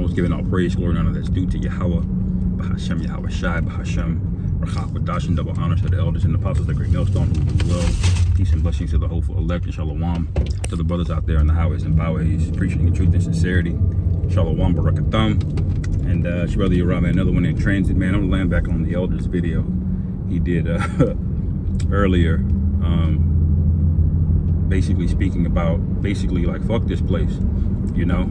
foremost, giving all praise, glory, and honor that's due to Yahweh, Bahashem, Yahweh Shai, Bahashem, Rachach, Wadash, and double honor to the elders and the apostles, the great millstone who do well. Peace and blessings to the hopeful elect, and shalom to the brothers out there in the highways and byways, preaching in truth and sincerity. Shalom, barakatham. And it's Brother Yerah, man, another one in transit, man. I'm gonna land back on the elders video he did earlier, basically speaking about like fuck this place, you know,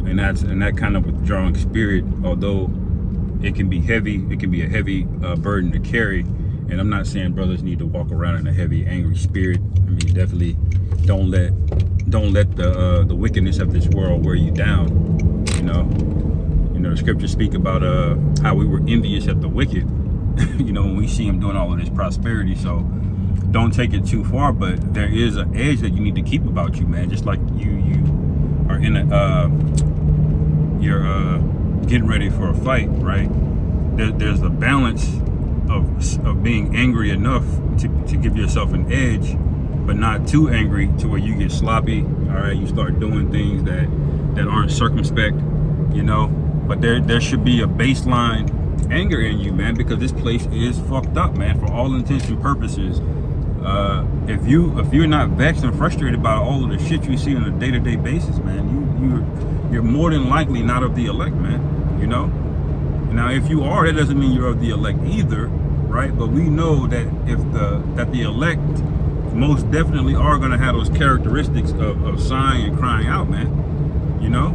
and that kind of withdrawing spirit, although it can be heavy, it can be a heavy burden to carry. And I'm not saying brothers need to walk around in a heavy, angry spirit. I mean, definitely don't let the wickedness of this world wear you down. You know, the scriptures speak about how we were envious at the wicked. You know, when we see them doing all of this prosperity. So don't take it too far, but there is an edge that you need to keep about you, man. Just like you are in you're getting ready for a fight, right? There's the balance of being angry enough to give yourself an edge, but not too angry to where you get sloppy. All right, you start doing things that aren't circumspect, you know. But there should be a baseline anger in you, man, because this place is fucked up, man, for all intents and purposes. If you're not vexed and frustrated by all of the shit you see on a day-to-day basis, man, you're more than likely not of the elect, man. You know. Now, if you are, that doesn't mean you're of the elect either, right? But we know that that the elect most definitely are going to have those characteristics of sighing and crying out, man. You know,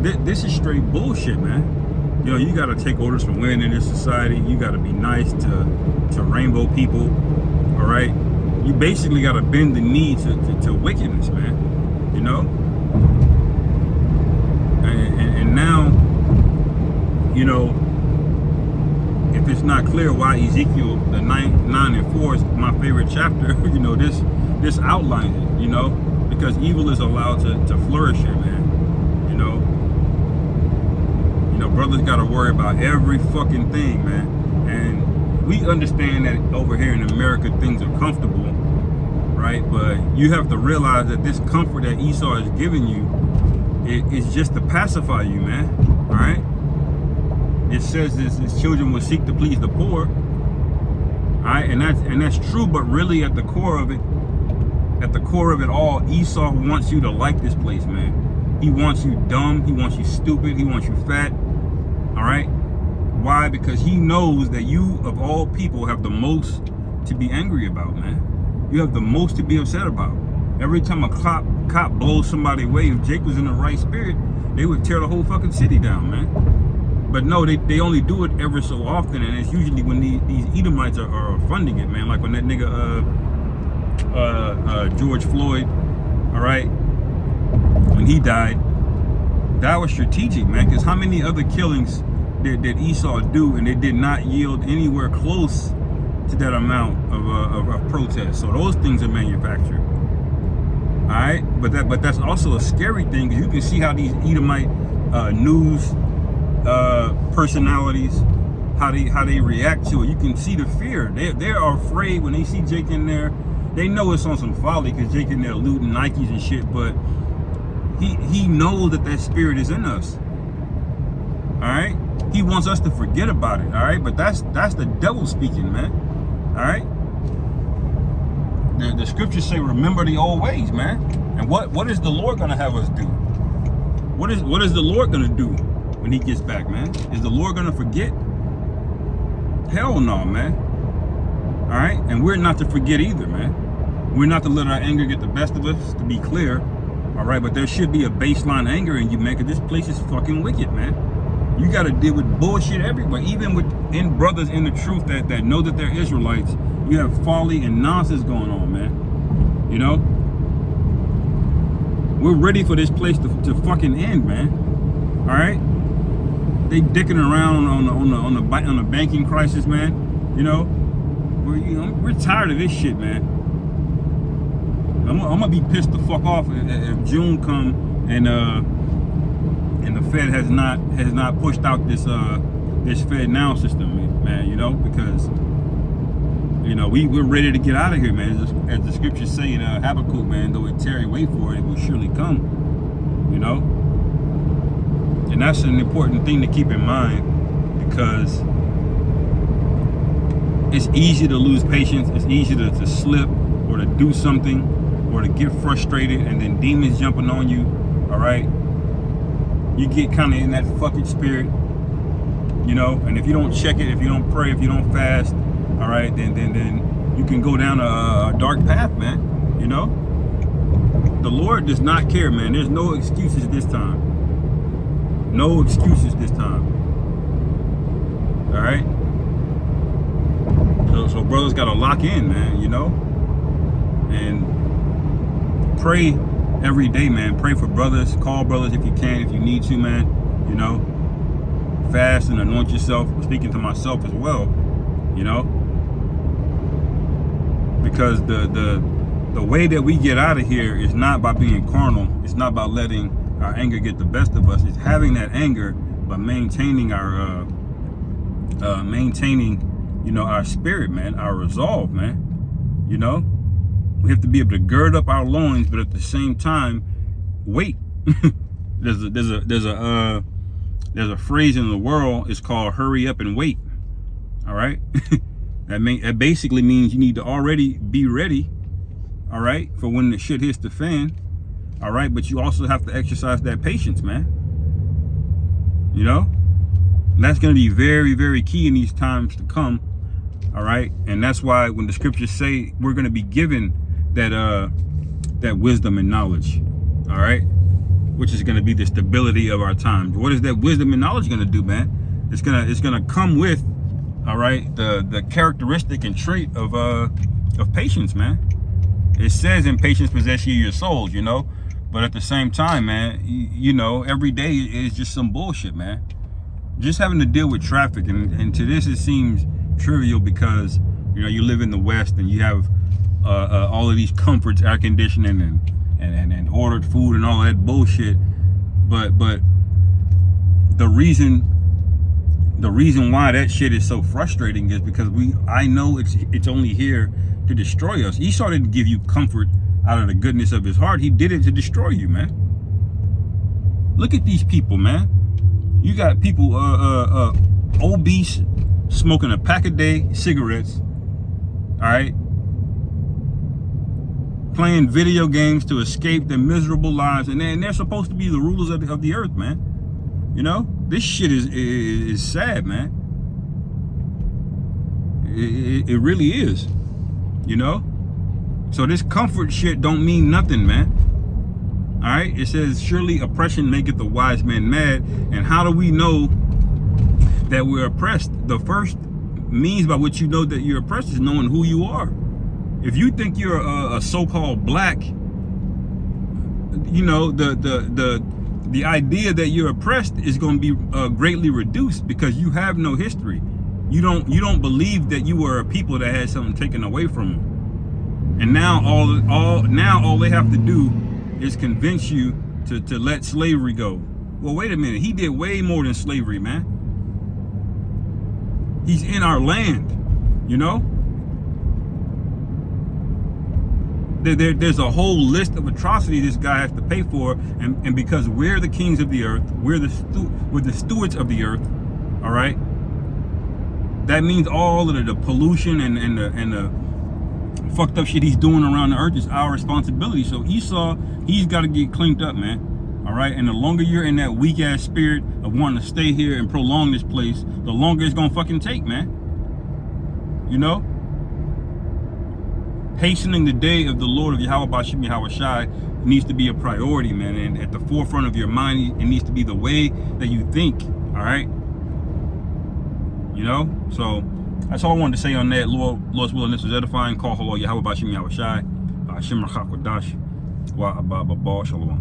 this is straight bullshit, man. You know, you got to take orders from women in this society. You got to be nice to rainbow people, all right? You basically got to bend the knee to wickedness, man. You know, and now, you know, if it's not clear why Ezekiel, the 9 and 4 is my favorite chapter, you know, this outlines it, you know, because evil is allowed to flourish here, man. You know, brothers got to worry about every fucking thing, man. And we understand that over here in America, things are comfortable, right? But you have to realize that this comfort that Esau is giving you is just to pacify you, man, all right? It says his children will seek to please the poor. All right, and that's true, but really at the core of it all, Esau wants you to like this place, man. He wants you dumb, he wants you stupid, he wants you fat. All right? Why? Because he knows that you, of all people, have the most to be angry about, man. You have the most to be upset about. Every time a cop blows somebody away, if Jake was in the right spirit, they would tear the whole fucking city down, man. But no, they only do it ever so often, and it's usually when these Edomites are funding it, man. Like when that nigga George Floyd, all right, when he died, that was strategic, man. Because how many other killings did Esau do, and they did not yield anywhere close to that amount of protest? So those things are manufactured, all right. But that's also a scary thing, because you can see how these Edomite news personalities, how they react to it. You can see the fear. They are afraid when they see Jake in there. They know it's on some folly because Jake in there looting Nikes and shit, but he knows that spirit is in us. All right, he wants us to forget about it. All right, but that's the devil speaking, man. All right, the scriptures say, remember the old ways, man. And what is the Lord gonna have us do? What is the Lord gonna do when he gets back, man? Is the Lord gonna forget? Hell no, man. All right, and we're not to forget either, man. We're not to let our anger get the best of us, to be clear. All right, but there should be a baseline anger in you, man, because this place is fucking wicked, man. You got to deal with bullshit everywhere, even in brothers in the truth that know that they're Israelites. You have folly and nonsense going on, man. You know, we're ready for this place to fucking end, man. All right, they dicking around on the banking crisis, man. You know, we're tired of this shit, man. I'm gonna be pissed the fuck off if June come and the Fed has not pushed out this Fed Now system, man. You know, because you know we're ready to get out of here, man. As the scriptures say in Habakkuk, man, though it tarry, wait for it, it will surely come. You know, And that's an important thing to keep in mind, because it's easy to lose patience. It's easy to slip or to do something or to get frustrated, and then demons jumping on you. All right, you get kind of in that fucking spirit, you know. And if you don't check it, if you don't pray, if you don't fast, all right, then you can go down a dark path, man. You know, the Lord does not care, man. There's no excuses this time. No excuses this time. All right. So brothers got to lock in, man. You know, and pray every day, man. Pray for brothers. Call brothers if you can, if you need to, man. You know, fast and anoint yourself. I'm speaking to myself as well. You know, because the way that we get out of here is not by being carnal. It's not by letting our anger get the best of us. It's having that anger, but maintaining our you know, our spirit, man, our resolve, man. You know, we have to be able to gird up our loins, but at the same time, wait. there's a phrase in the world. It's called "hurry up and wait." All right, that basically means you need to already be ready. All right, for when the shit hits the fan. All right, but you also have to exercise that patience, man. You know, and that's going to be very, very key in these times to come. All right, and that's why when the scriptures say we're going to be given that wisdom and knowledge, all right, which is going to be the stability of our times. What is that wisdom and knowledge going to do, man? It's gonna come with, all right, the characteristic and trait of patience, man. It says in patience possess ye your souls, you know. But at the same time, man, you know, every day is just some bullshit, man. Just having to deal with traffic, and to this it seems trivial because, you know, you live in the West and you have all of these comforts, air conditioning, and ordered food and all that bullshit. But the reason why that shit is so frustrating is because I know it's only here to destroy us. Esau didn't give you comfort out of the goodness of his heart. He did it to destroy you, man. Look at these people, man. You got people obese, smoking a pack a day cigarettes, all right, playing video games to escape their miserable lives, and they're supposed to be the rulers of the earth, man. You know, this shit is sad, man. It really is, you know. So this comfort shit don't mean nothing, man. All right, it says surely oppression maketh the wise man mad. And how do we know that we're oppressed? The first means by which you know that you're oppressed is knowing who you are. If you think you're a so-called black, you know, the idea that you're oppressed is going to be greatly reduced because you have no history. You don't believe that you were a people that had something taken away from them. And now all they have to do is convince you to let slavery go. Well, wait a minute. He did way more than slavery, man. He's in our land, you know. There's a whole list of atrocities this guy has to pay for, and because we're the kings of the earth, we're the stewards of the earth, all right. That means all of the pollution and the fucked up shit he's doing around the earth is our responsibility. So Esau, he's got to get cleaned up, man. All right, and the longer you're in that weak ass spirit of wanting to stay here and prolong this place, the longer it's gonna fucking take, man. You know, hastening the day of the Lord of Yahweh Bashim Yahweh Shai needs to be a priority, man. And at the forefront of your mind, it needs to be the way that you think. All right, you know. So that's all I wanted to say on that. Lord's willing, this was edifying. Call hello Yahweh Bashim Yahweh Shai. Shemra Chakwadash. Wa Abba Shalom.